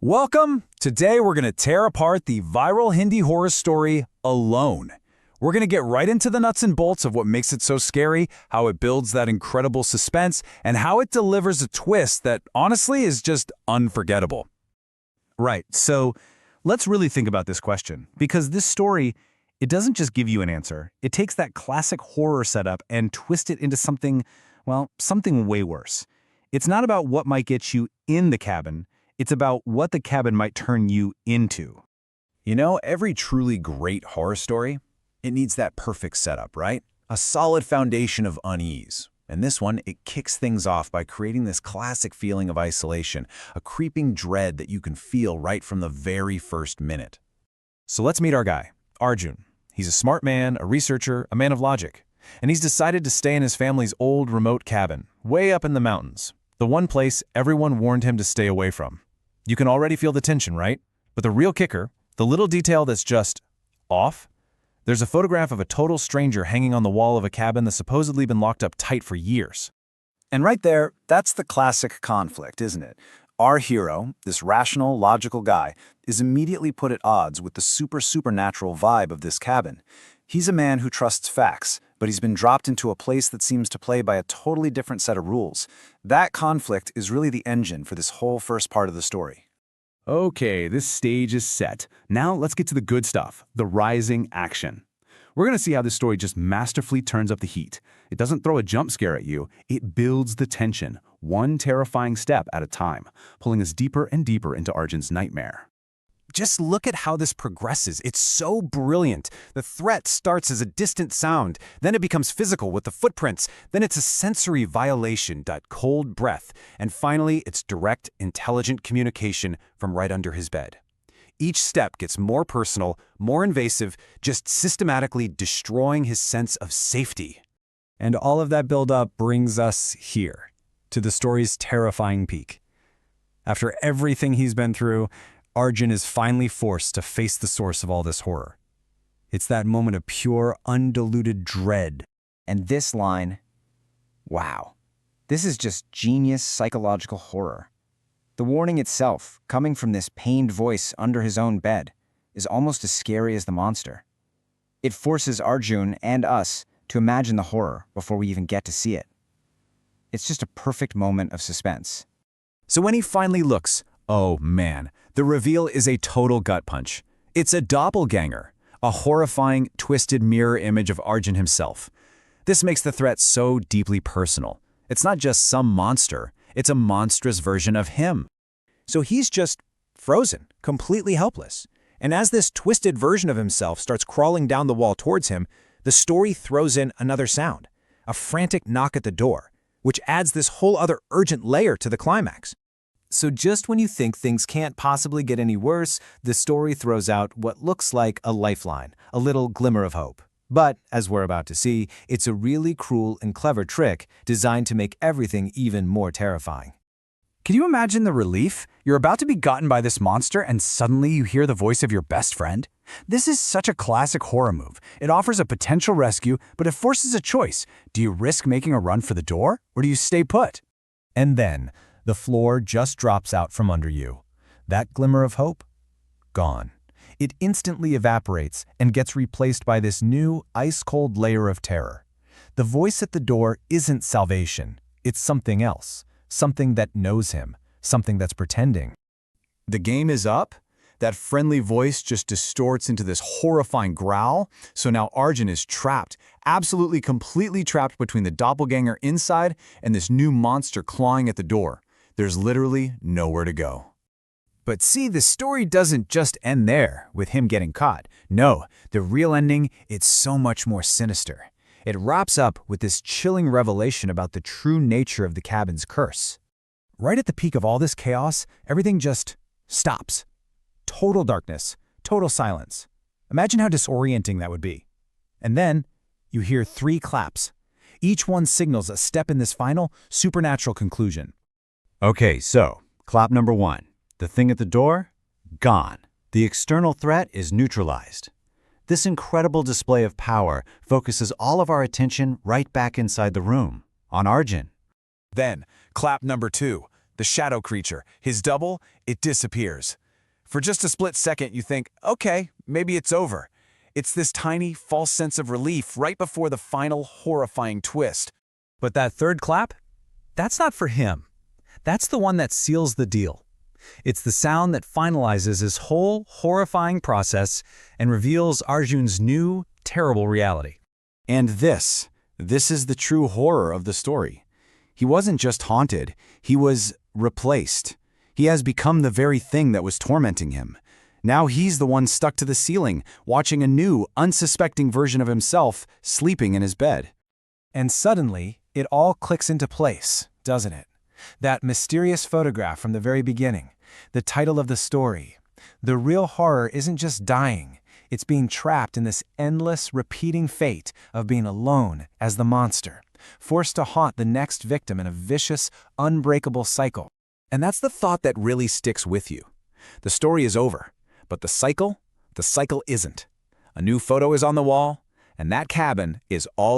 Welcome! Today we're going to tear apart the viral Hindi horror story, Alone. We're going to get right into the nuts and bolts of what makes it so scary, how it builds that incredible suspense, and how it delivers a twist that honestly is just unforgettable. Right, so let's really think about this question, because this story, it doesn't just give you an answer. It takes that classic horror setup and twists it into something, well, something way worse. It's not about what might get you in the cabin. It's about what the cabin might turn you into. You know, every truly great horror story, it needs that perfect setup, right? A solid foundation of unease. And this one, it kicks things off by creating this classic feeling of isolation, a creeping dread that you can feel right from the very first minute. So let's meet our guy, Arjun. He's a smart man, a researcher, a man of logic. And he's decided to stay in his family's old remote cabin, way up in the mountains. The one place everyone warned him to stay away from. You can already feel the tension, right? But the real kicker, the little detail that's just off, there's a photograph of a total stranger hanging on the wall of a cabin that's supposedly been locked up tight for years. And right there, that's the classic conflict, isn't it? Our hero, this rational, logical guy, is immediately put at odds with the supernatural vibe of this cabin. He's a man who trusts facts, but he's been dropped into a place that seems to play by a totally different set of rules. That conflict is really the engine for this whole first part of the story. Okay, this stage is set. Now let's get to the good stuff, the rising action. We're going to see how this story just masterfully turns up the heat. It doesn't throw a jump scare at you, it builds the tension, one terrifying step at a time, pulling us deeper and deeper into Arjun's nightmare. Just look at how this progresses. It's so brilliant. The threat starts as a distant sound, then it becomes physical with the footprints, then it's a sensory violation, that cold breath, and finally it's direct, intelligent communication from right under his bed. Each step gets more personal, more invasive, just systematically destroying his sense of safety. And all of that build-up brings us here, to the story's terrifying peak. After everything he's been through, Arjun is finally forced to face the source of all this horror. It's that moment of pure, undiluted dread. And this line, wow, this is just genius psychological horror. The warning itself, coming from this pained voice under his own bed, is almost as scary as the monster. It forces Arjun and us to imagine the horror before we even get to see it. It's just a perfect moment of suspense. So when he finally looks, oh man, the reveal is a total gut punch. It's a doppelganger, a horrifying, twisted mirror image of Arjun himself. This makes the threat so deeply personal. It's not just some monster, it's a monstrous version of him. So he's just frozen, completely helpless. And as this twisted version of himself starts crawling down the wall towards him, the story throws in another sound, a frantic knock at the door, which adds this whole other urgent layer to the climax. So just when you think things can't possibly get any worse, the story throws out what looks like a lifeline, a little glimmer of hope. But, as we're about to see, it's a really cruel and clever trick designed to make everything even more terrifying. Can you imagine the relief? You're about to be gotten by this monster and suddenly you hear the voice of your best friend? This is such a classic horror move. It offers a potential rescue, but it forces a choice. Do you risk making a run for the door, or do you stay put? And then, the floor just drops out from under you. That glimmer of hope? Gone. It instantly evaporates and gets replaced by this new, ice-cold layer of terror. The voice at the door isn't salvation. It's something else. Something that knows him. Something that's pretending. The game is up. That friendly voice just distorts into this horrifying growl. So now Arjun is trapped, absolutely completely trapped between the doppelganger inside and this new monster clawing at the door. There's literally nowhere to go. But see, the story doesn't just end there, with him getting caught. No, the real ending, it's so much more sinister. It wraps up with this chilling revelation about the true nature of the cabin's curse. Right at the peak of all this chaos, everything just stops. Total darkness, total silence. Imagine how disorienting that would be. And then, you hear 3 claps. Each one signals a step in this final, supernatural conclusion. Okay, so, clap number 1. The thing at the door? Gone. The external threat is neutralized. This incredible display of power focuses all of our attention right back inside the room, on Arjun. Then, clap number 2. the shadow creature, his double, it disappears. For just a split second, you think, okay, maybe it's over. It's this tiny, false sense of relief right before the final horrifying twist. But that third clap? That's not for him. That's the one that seals the deal. It's the sound that finalizes his whole horrifying process and reveals Arjun's new, terrible reality. And this is the true horror of the story. He wasn't just haunted, he was replaced. He has become the very thing that was tormenting him. Now he's the one stuck to the ceiling, watching a new, unsuspecting version of himself sleeping in his bed. And suddenly, it all clicks into place, doesn't it? That mysterious photograph from the very beginning, the title of the story. The real horror isn't just dying, it's being trapped in this endless, repeating fate of being alone as the monster, forced to haunt the next victim in a vicious, unbreakable cycle. And that's the thought that really sticks with you. The story is over, but the cycle isn't. A new photo is on the wall, and that cabin is all